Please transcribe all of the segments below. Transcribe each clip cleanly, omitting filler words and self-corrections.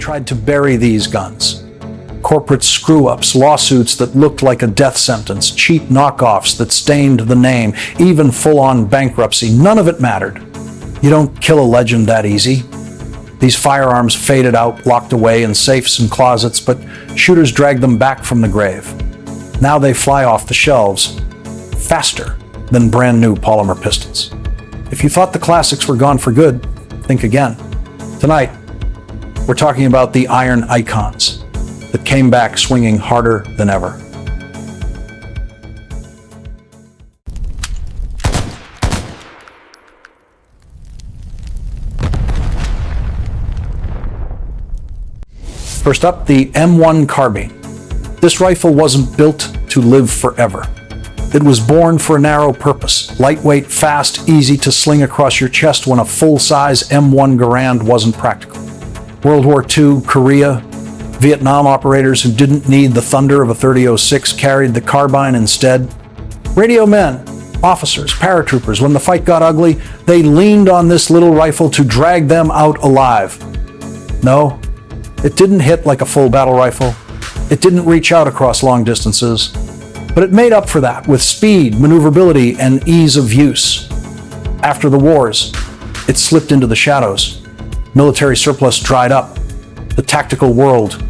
tried to bury these guns. Corporate screw-ups, lawsuits that looked like a death sentence, cheap knockoffs that stained the name, even full-on bankruptcy. None of it mattered. You don't kill a legend that easy. These firearms faded out, locked away in safes and closets, but shooters dragged them back from the grave. Now they fly off the shelves faster than brand new polymer pistols. If you thought the classics were gone for good, think again. Tonight, we're talking about the iron icons that came back swinging harder than ever. First up, the M1 Carbine. This rifle wasn't built to live forever. It was born for a narrow purpose: lightweight, fast, easy to sling across your chest when a full-size M1 Garand wasn't practical. World War II, Korea, Vietnam operators who didn't need the thunder of a 30-06 carried the carbine instead. Radio men, officers, paratroopers, when the fight got ugly, they leaned on this little rifle to drag them out alive. No, it didn't hit like a full battle rifle. It didn't reach out across long distances. But it made up for that with speed, maneuverability, and ease of use. After the wars, it slipped into the shadows. Military surplus dried up. The tactical world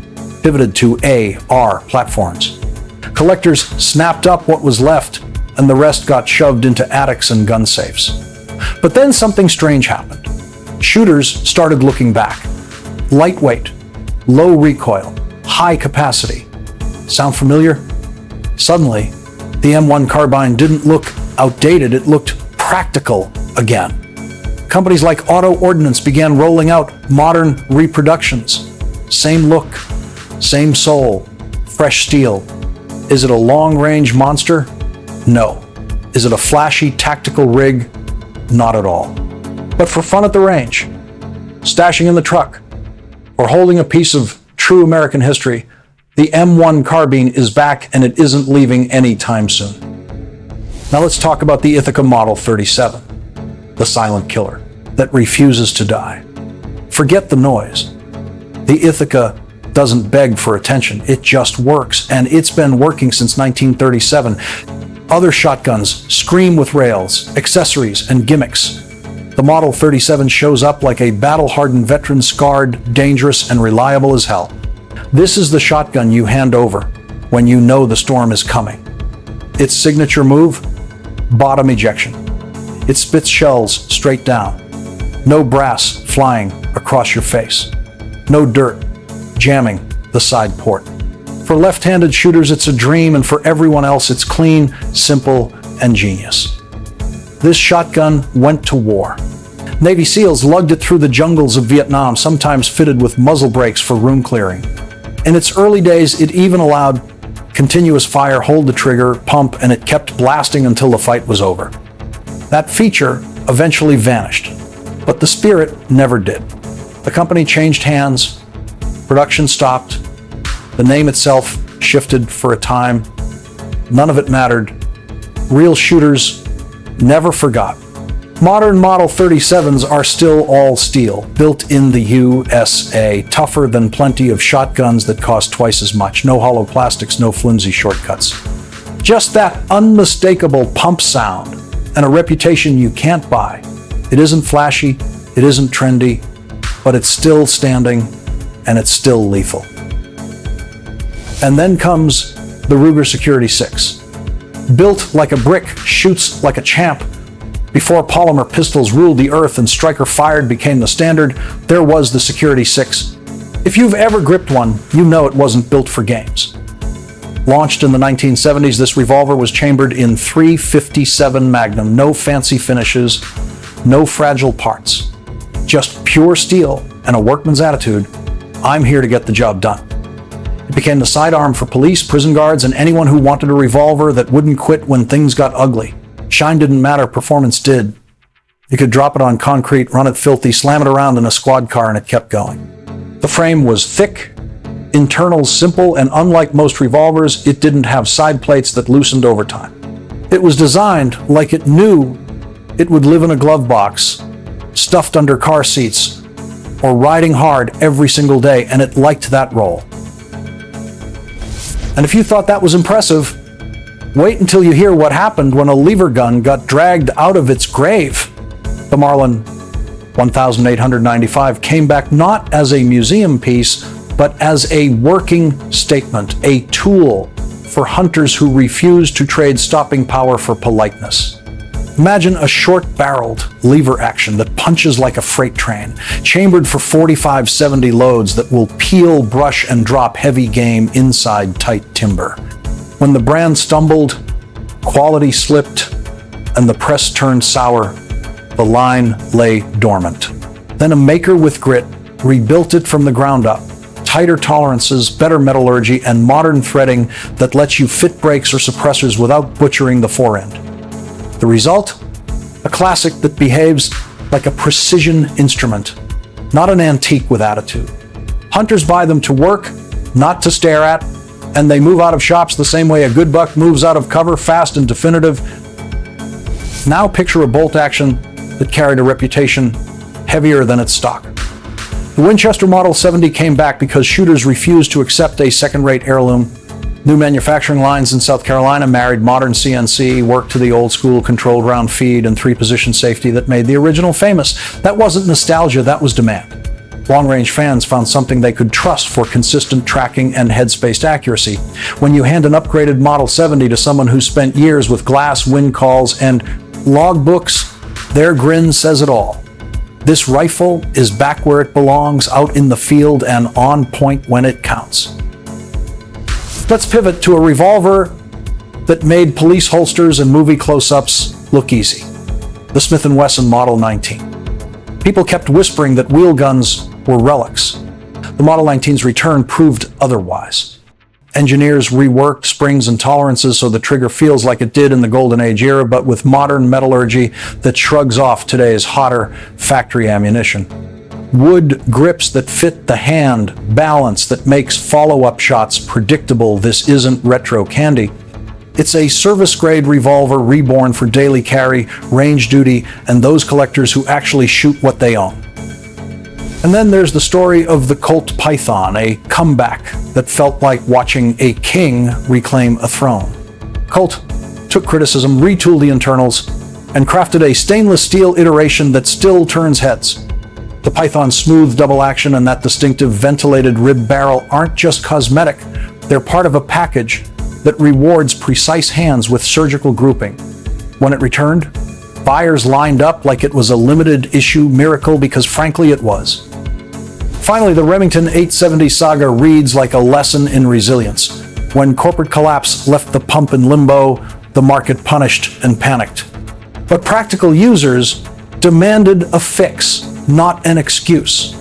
pivoted to AR platforms. Collectors snapped up what was left, and the rest got shoved into attics and gun safes. But then something strange happened. Shooters started looking back. Lightweight, low recoil, high capacity. Sound familiar? Suddenly, the M1 Carbine didn't look outdated, it looked practical again. Companies like Auto Ordnance began rolling out modern reproductions. Same look, same soul, fresh steel. Is it a long-range monster? No. Is it a flashy tactical rig? Not at all. But for fun at the range, stashing in the truck, or holding a piece of true American history, the M1 Carbine is back, and it isn't leaving anytime soon. Now let's talk about the Itaka Model 37, the silent killer that refuses to die. Forget the noise. The Itaka doesn't beg for attention, it just works, and it's been working since 1937. Other shotguns scream with rails, accessories, and gimmicks. The Model 37 shows up like a battle-hardened veteran, scarred, dangerous, and reliable as hell. This is the shotgun you hand over when you know the storm is coming. Its signature move? Bottom ejection. It spits shells straight down. No brass flying across your face. No dirt jamming the side port. For left-handed shooters, it's a dream, and for everyone else, it's clean, simple, and genius. This shotgun went to war. Navy SEALs lugged it through the jungles of Vietnam, sometimes fitted with muzzle brakes for room clearing. In its early days, it even allowed continuous fire, hold the trigger, pump, and it kept blasting until the fight was over. That feature eventually vanished, but the spirit never did. The company changed hands, production stopped, the name itself shifted for a time. None of it mattered. Real shooters never forgot. Modern Model 37s are still all steel, built in the USA, tougher than plenty of shotguns that cost twice as much. No hollow plastics, no flimsy shortcuts. Just that unmistakable pump sound and a reputation you can't buy. It isn't flashy, it isn't trendy, but it's still standing and it's still lethal. And then comes the Ruger Security 6. Built like a brick, shoots like a champ. Before polymer pistols ruled the earth and striker fired became the standard, there was the Security 6. If you've ever gripped one, you know it wasn't built for games. Launched in the 1970s, this revolver was chambered in .357 Magnum. No fancy finishes, no fragile parts. Just pure steel and a workman's attitude. I'm here to get the job done. It became the sidearm for police, prison guards, and anyone who wanted a revolver that wouldn't quit when things got ugly. Shine didn't matter, performance did. You could drop it on concrete, run it filthy, slam it around in a squad car, and it kept going. The frame was thick, internals simple, and unlike most revolvers, it didn't have side plates that loosened over time. It was designed like it knew it would live in a glove box, stuffed under car seats, or riding hard every single day, and it liked that role. And if you thought that was impressive, wait until you hear what happened when a lever gun got dragged out of its grave. The Marlin 1895 came back not as a museum piece, but as a working statement, a tool for hunters who refuse to trade stopping power for politeness. Imagine a short-barreled lever action that punches like a freight train, chambered for 45-70 loads that will peel, brush, and drop heavy game inside tight timber. When the brand stumbled, quality slipped, and the press turned sour, the line lay dormant. Then a maker with grit rebuilt it from the ground up. Tighter tolerances, better metallurgy, and modern threading that lets you fit brakes or suppressors without butchering the forend. The result? A classic that behaves like a precision instrument, not an antique with attitude. Hunters buy them to work, not to stare at, and they move out of shops the same way a good buck moves out of cover, fast and definitive. Now picture a bolt action that carried a reputation heavier than its stock. The Winchester Model 70 came back because shooters refused to accept a second-rate heirloom. New manufacturing lines in South Carolina married modern CNC, work to the old-school controlled round feed and three-position safety that made the original famous. That wasn't nostalgia, that was demand. Long-range fans found something they could trust for consistent tracking and head-spaced accuracy. When you hand an upgraded Model 70 to someone who spent years with glass, wind calls, and logbooks, their grin says it all. This rifle is back where it belongs, out in the field and on point when it counts. Let's pivot to a revolver that made police holsters and movie close-ups look easy. The Smith & Wesson Model 19. People kept whispering that wheel guns were relics. The Model 19's return proved otherwise. Engineers reworked springs and tolerances so the trigger feels like it did in the Golden Age era, but with modern metallurgy that shrugs off today's hotter factory ammunition. Wood grips that fit the hand, balance that makes follow-up shots predictable. This isn't retro candy. It's a service-grade revolver reborn for daily carry, range duty, and those collectors who actually shoot what they own. And then there's the story of the Colt Python, a comeback that felt like watching a king reclaim a throne. Colt took criticism, retooled the internals, and crafted a stainless steel iteration that still turns heads. The Python's smooth double action and that distinctive ventilated rib barrel aren't just cosmetic, they're part of a package that rewards precise hands with surgical grouping. When it returned, buyers lined up like it was a limited issue miracle, because frankly it was. Finally, the Remington 870 saga reads like a lesson in resilience. When corporate collapse left the pump in limbo, the market punished and panicked. But practical users demanded a fix, not an excuse.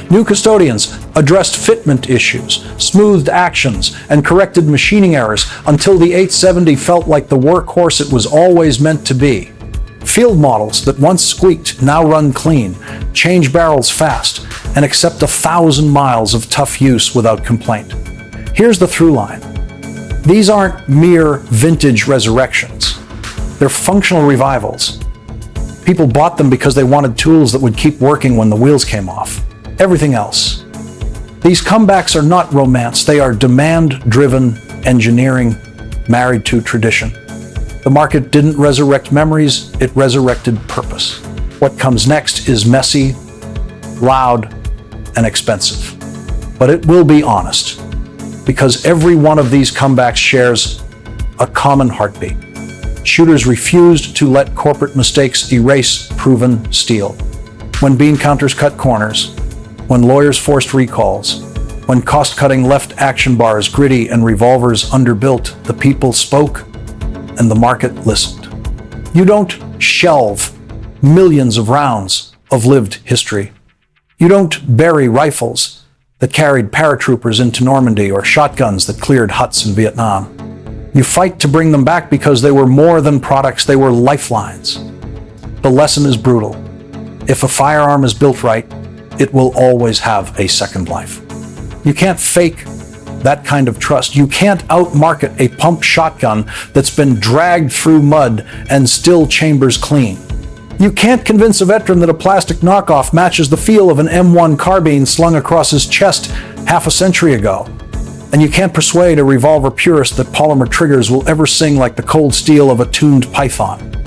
New custodians addressed fitment issues, smoothed actions, and corrected machining errors until the 870 felt like the workhorse it was always meant to be. Field models that once squeaked now run clean, change barrels fast, and accept 1,000 miles of tough use without complaint. Here's the through line. These aren't mere vintage resurrections. They're functional revivals. People bought them because they wanted tools that would keep working when the wheels came off. Everything else. These comebacks are not romance, they are demand-driven engineering married to tradition. The market didn't resurrect memories, it resurrected purpose. What comes next is messy, loud, and expensive. But it will be honest, because every one of these comebacks shares a common heartbeat. Shooters refused to let corporate mistakes erase proven steel. When bean counters cut corners, when lawyers forced recalls, when cost-cutting left action bars gritty and revolvers underbuilt, the people spoke and the market listened. You don't shelve millions of rounds of lived history. You don't bury rifles that carried paratroopers into Normandy or shotguns that cleared huts in Vietnam. You fight to bring them back because they were more than products, they were lifelines. The lesson is brutal. If a firearm is built right, it will always have a second life. You can't fake that kind of trust. You can't outmarket a pump shotgun that's been dragged through mud and still chambers clean. You can't convince a veteran that a plastic knockoff matches the feel of an M1 Carbine slung across his chest half a century ago. And you can't persuade a revolver purist that polymer triggers will ever sing like the cold steel of a tuned Python.